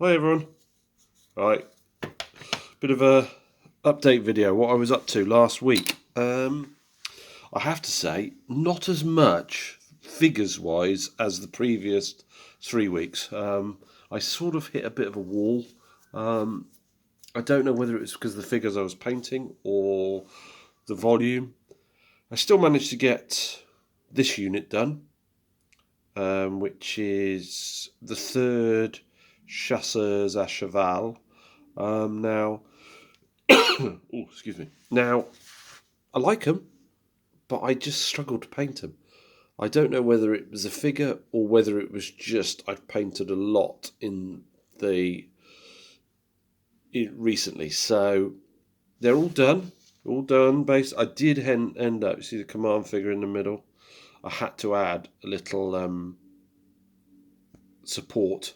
Hi everyone. Right, bit of a update video. What I was up to last week. I have to say, not as much figures wise as the previous 3 weeks. I sort of hit a bit of a wall. I don't know whether it was because of the figures I was painting or the volume. I still managed to get this unit done, which is the third Chasseurs à Cheval. Now, oh, excuse me. Now, I like them, but I just struggled to paint them. I don't know whether it was a figure or whether it was just I've painted a lot recently. So they're all done. I did end up. See the command figure in the middle. I had to add a little support,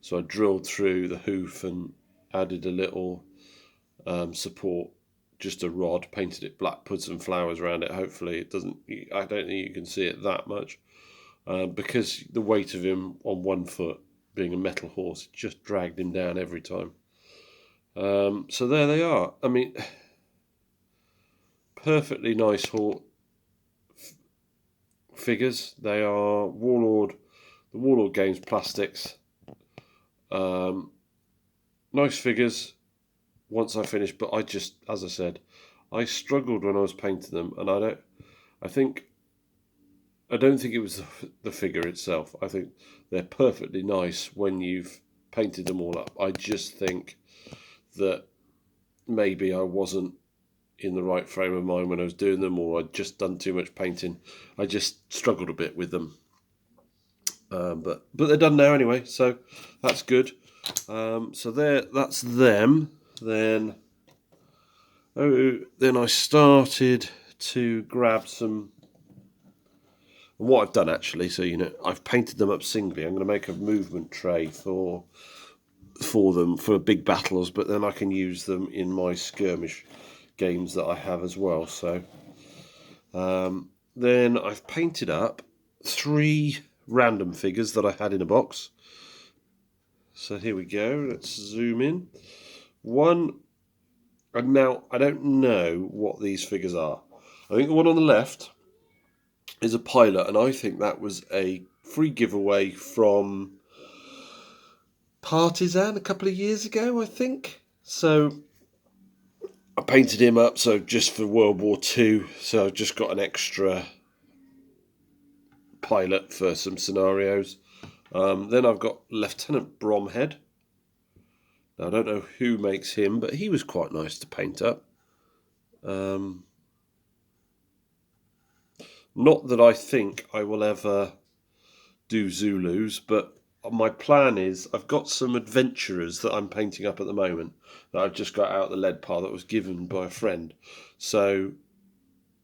so I drilled through the hoof and added a little support, just a rod, painted it black, put some flowers around it. Hopefully it doesn't, I don't think you can see it that much, because the weight of him on one foot, being a metal horse, just dragged him down every time. So there they are. I mean, perfectly nice figures. They are the Warlord Games plastics. Nice figures once I finished, but as I said, I struggled when I was painting them, and I don't think it was the figure itself. I think they're perfectly nice when you've painted them all up. I just think that maybe I wasn't in the right frame of mind when I was doing them, or I'd just done too much painting. I just struggled a bit with them. But they're done now anyway, so that's good. So that's them. Then I started to grab some. And what I've done actually, so I've painted them up singly. I'm going to make a movement tray for them for big battles, but then I can use them in my skirmish games that I have as well. So then I've painted up 3 random figures that I had in a box. So here we go. Let's zoom in. One, and now I don't know what these figures are. I think the one on the left is a pilot, and I think that was a free giveaway from Partisan a couple of years ago, I think. So I painted him up, so just for World War II. So I've just got an extra pilot for some scenarios. Then I've got Lt Bromhead. Now, I don't know who makes him, but he was quite nice to paint up. Not that I think I will ever do Zulus, but my plan is I've got some adventurers that I'm painting up at the moment that I've just got out of the lead pile that was given by a friend. So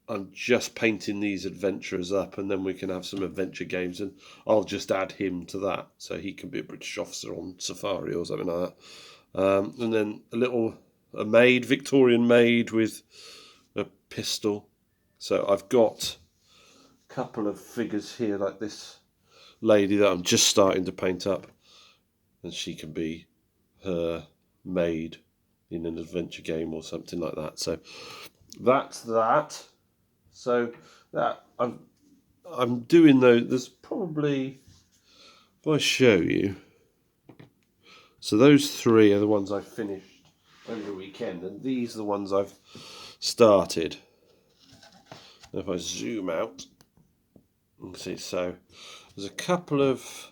I'm just painting these adventurers up, and then we can have some adventure games, and I'll just add him to that so he can be a British officer on safari or something like that. And then a maid, Victorian maid with a pistol. So I've got a couple of figures here like this lady that I'm just starting to paint up, and she can be her maid in an adventure game or something like that. So that's that. So that I'm doing those. There's probably, if I show you, so those 3 are the ones I finished over the weekend, and these are the ones I've started. And if I zoom out, you can see. So there's a couple of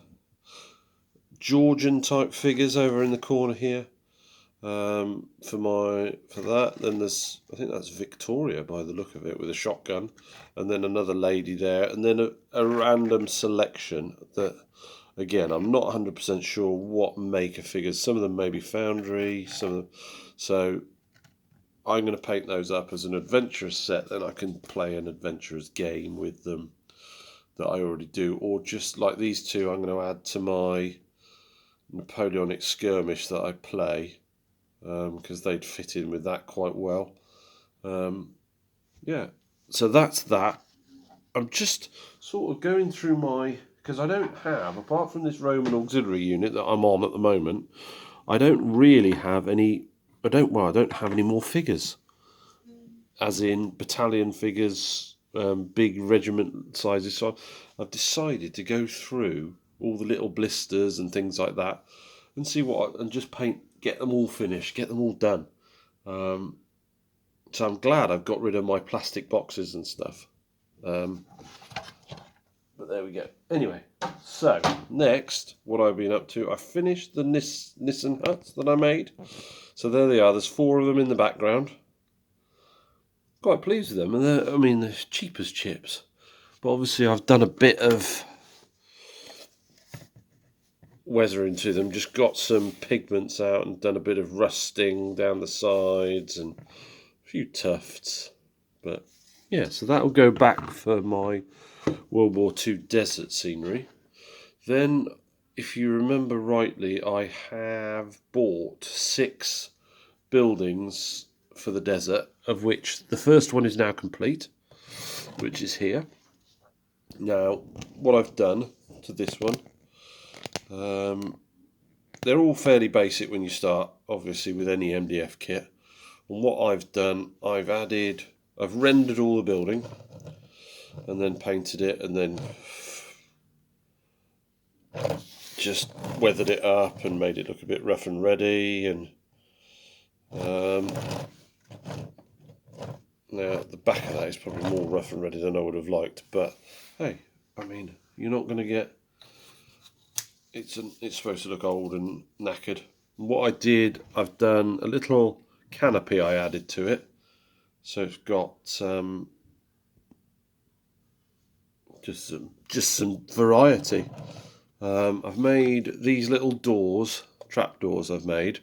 Georgian type figures over in the corner here. For that, then I think that's Victoria by the look of it, with a shotgun, and then another lady there, and then a random selection that, again, I'm not 100% sure what maker figures. Some of them may be Foundry, some of them. So I'm going to paint those up as an adventurous set. Then I can play an adventurous game with them that I already do, or just like these 2, I'm going to add to my Napoleonic skirmish that I play. Because they'd fit in with that quite well. Yeah, so that's that. I'm just sort of going through my because I don't have, apart from this Roman auxiliary unit that I'm on at the moment, I don't really have any. I don't have any more figures, as in battalion figures, big regiment sizes. So I've decided to go through all the little blisters and things like that, and see and just get them all finished, get them all done. So I'm glad I've got rid of my plastic boxes and stuff. But there we go. Anyway, so next, what I've been up to, I finished the Nissan huts that I made. So there they are. There's 4 of them in the background. Quite pleased with them, and they're cheap as chips. But obviously, I've done a bit of weathering to them. Just got some pigments out and done a bit of rusting down the sides and a few tufts. But yeah, so that'll go back for my World War II desert scenery. Then, if you remember rightly, I have bought 6 buildings for the desert, of which the first one is now complete, which is here. Now, what I've done to this one, they're all fairly basic when you start, obviously, with any MDF kit. And what I've done, I've rendered all the building, and then painted it, and then just weathered it up and made it look a bit rough and ready. And now the back of that is probably more rough and ready than I would have liked, but hey, you're not going to get. It's supposed to look old and knackered. And what I did, I've done a little canopy I added to it, so it's got just some variety. I've made these little doors, trap doors I've made,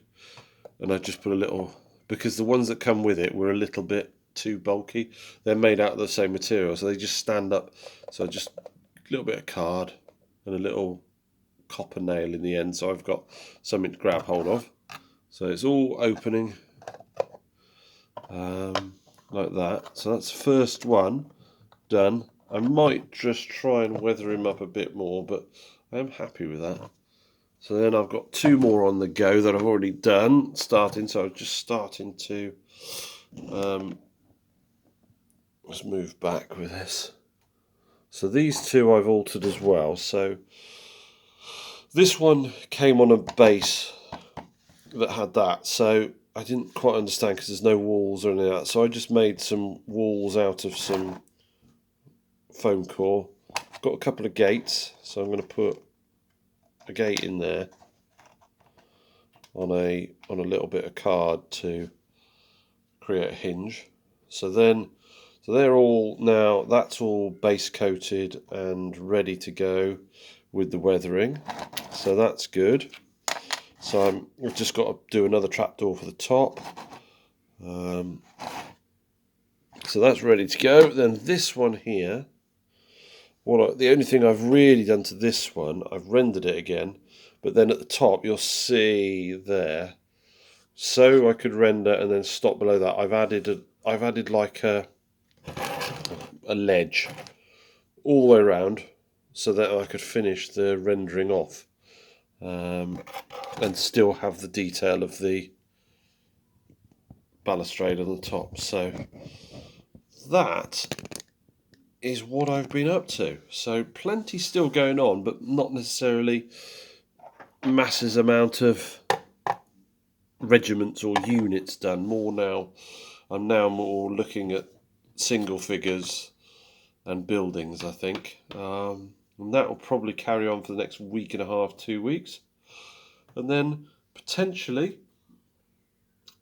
and I just put a little, because the ones that come with it were a little bit too bulky. They're made out of the same material, so they just stand up. So just a little bit of card and a little copper nail in the end, so I've got something to grab hold of. So it's all opening like that. So that's the first one done. I might just try and weather him up a bit more, but I am happy with that. So then I've got 2 more on the go that I've already done, so I'm just starting to let's move back with this. So these 2 I've altered as well. So this one came on a base that had that, so I didn't quite understand because there's no walls or anything like that. So I just made some walls out of some foam core. I've got a couple of gates, so I'm going to put a gate in there on a little bit of card to create a hinge. So they're all now, that's all base coated and ready to go with the weathering, so that's good. So I've just got to do another trapdoor for the top, so that's ready to go. Then this one here, the only thing I've really done to this one, I've rendered it again, but then at the top you'll see there, so I could render and then stop below that. I've added like a ledge all the way around so that I could finish the rendering off, and still have the detail of the balustrade on the top. So that is what I've been up to. So plenty still going on, but not necessarily masses amount of regiments or units done. More now, I'm now more looking at single figures and buildings, I think. And that will probably carry on for the next week and a half, 2 weeks. And then potentially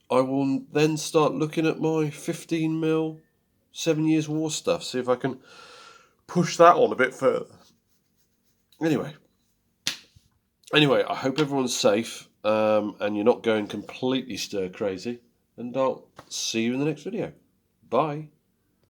I will then start looking at my 15mm 7 Years' War stuff, see if I can push that on a bit further. Anyway, I hope everyone's safe, and you're not going completely stir crazy, and I'll see you in the next video. Bye.